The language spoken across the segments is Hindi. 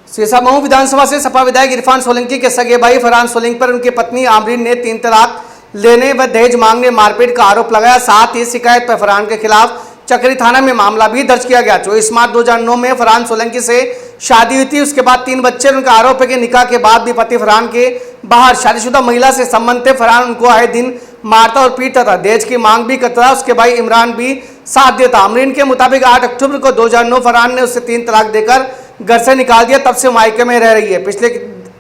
सीसामऊ विधानसभा से सपा विधायक इरफान सोलंकी के सगे भाई फरहान सोलंकी पर उनकी पत्नी आमरीन ने 3 तलाक लेने व दहेज मांगने मारपीट का आरोप लगाया। साथ ही शिकायत पर फरहान के खिलाफ चक्री थाना में मामला भी दर्ज किया गया। 24 मार्च 2009 में फरहान सोलंकी से शादी हुई थी। उसके बाद 3 बच्चे। उनका आरोप है कि निकाह के बाद भी पति फरहान के बाहर शादीशुदा महिला से संबंध थे। फरहान उनको आए दिन मारता और पीटता था, दहेज की मांग भी करता था। उसके भाई इमरान भी साथ देता। आमरीन के मुताबिक 8 अक्टूबर को 2009 फरहान ने उससे 3 तलाक देकर घर से निकाल दिया। तब से मायके में रह रही है। पिछले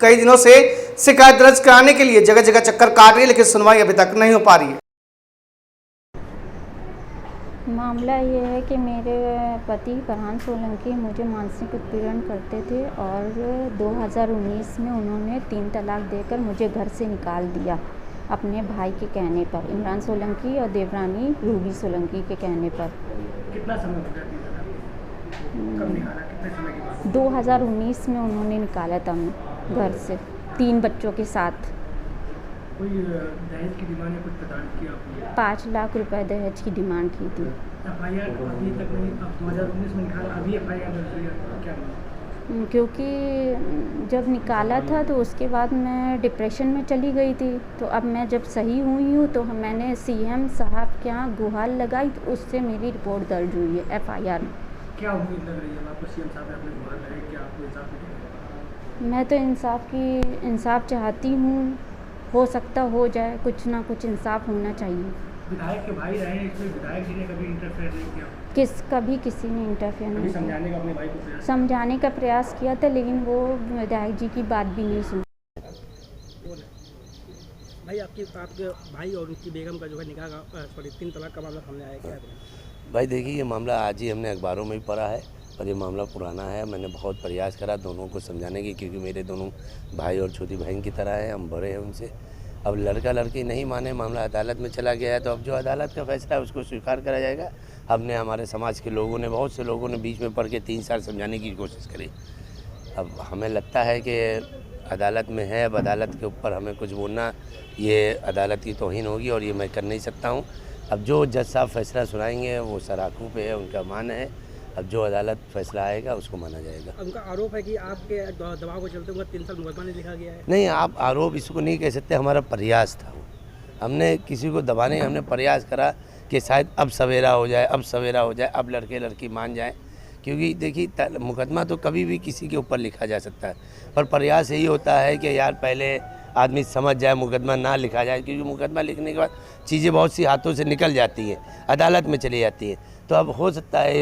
कई दिनों से शिकायत दर्ज कराने के लिए जगह जगह चक्कर काट रही है, लेकिन सुनवाई अभी तक नहीं हो पा रही है। मामला ये है कि मेरे पति फरहान सोलंकी मुझे मानसिक उत्पीड़न करते थे और 2019 में उन्होंने 3 तलाक देकर मुझे घर से निकाल दिया अपने भाई के कहने पर, इमरान सोलंकी और देवरानी रूबी सोलंकी के कहने पर। कितना समय हो गया? कब निकाला? कितने समय के बाद? 2019 में उन्होंने निकाला था मैं घर से 3 बच्चों के साथ। कोई दहेज की डिमांड या कुछ प्रदान किया आपने? 5 लाख रुपए दहेज की डिमांड की थी। एफआईआर अभी तक नहीं, अब 2019 में निकाला, अभी एफआईआर दर्ज हुई है, क्या मामला? क्योंकि जब निकाला था तो उसके बाद मैं डिप्रेशन में चली गई थी। तो अब मैं जब सही हुई हूँ तो मैंने सीएम साहब के यहाँ गुहार लगाई, तो उससे मेरी रिपोर्ट दर्ज हुई है एफआईआर में। क्या उम्मीद लग रही है आपको? सीएम साहब ने अपने गुहार लगाए, क्या आपको इंसाफ मिलेगा? मैं तो इंसाफ चाहती हूँ, हो सकता हो जाए, कुछ ना कुछ इंसाफ होना चाहिए। विधायक के भाई रहे, इसमें विधायक जी ने कभी इंटरफेयर नहीं किया? कभी किसी ने इंटरफेयर नहीं किया। समझाने का अपने भाई को प्रयास? समझाने का प्रयास किया था, लेकिन वो विधायक जी की बात भी नहीं सुनी। भाई आपके भाई और उनकी बेगम का जो है निकाह का 3 तलाक का मामला सामने आया, क्या है? भाई देखिए, ये मामला आज ही हमने अखबारों में भी पढ़ा है और ये मामला पुराना है। मैंने बहुत प्रयास करा दोनों को समझाने की, क्योंकि मेरे दोनों भाई और छोटी बहन की तरह है, हम बड़े हैं उनसे। अब लड़का लड़की नहीं माने, मामला अदालत में चला गया है, तो अब जो अदालत का फैसला है उसको स्वीकार करा जाएगा। हमने, हमारे समाज के लोगों ने, बहुत से लोगों ने बीच में पढ़ के 3 साल समझाने की कोशिश करी। अब हमें लगता है कि अदालत में है, अब अदालत के ऊपर हमें कुछ बोलना, ये अदालत की तौहीन होगी और ये मैं कर नहीं सकता हूँ। अब जो जज साहब फैसला सुनाएंगे वो सराखों पे है, उनका मान है। अब जो अदालत फैसला आएगा उसको माना जाएगा। उनका आरोप है कि आपके दबाव को चलते हुए 3 साल मुकदमा नहीं लिखा गया है। नहीं, आप आरोप इसको नहीं कह सकते, हमारा प्रयास था वो। हमने किसी को दबाने, हमने प्रयास करा कि शायद अब सवेरा हो जाए, अब सवेरा हो जाए, अब लड़के लड़की मान जाए। क्योंकि देखिए, मुकदमा तो कभी भी किसी के ऊपर लिखा जा सकता है, पर प्रयास यही होता है कि यार पहले आदमी समझ जाए, मुकदमा ना लिखा जाए। क्योंकि मुकदमा लिखने के बाद चीज़ें बहुत सी हाथों से निकल जाती हैं, अदालत में चली जाती हैं। तो अब हो सकता है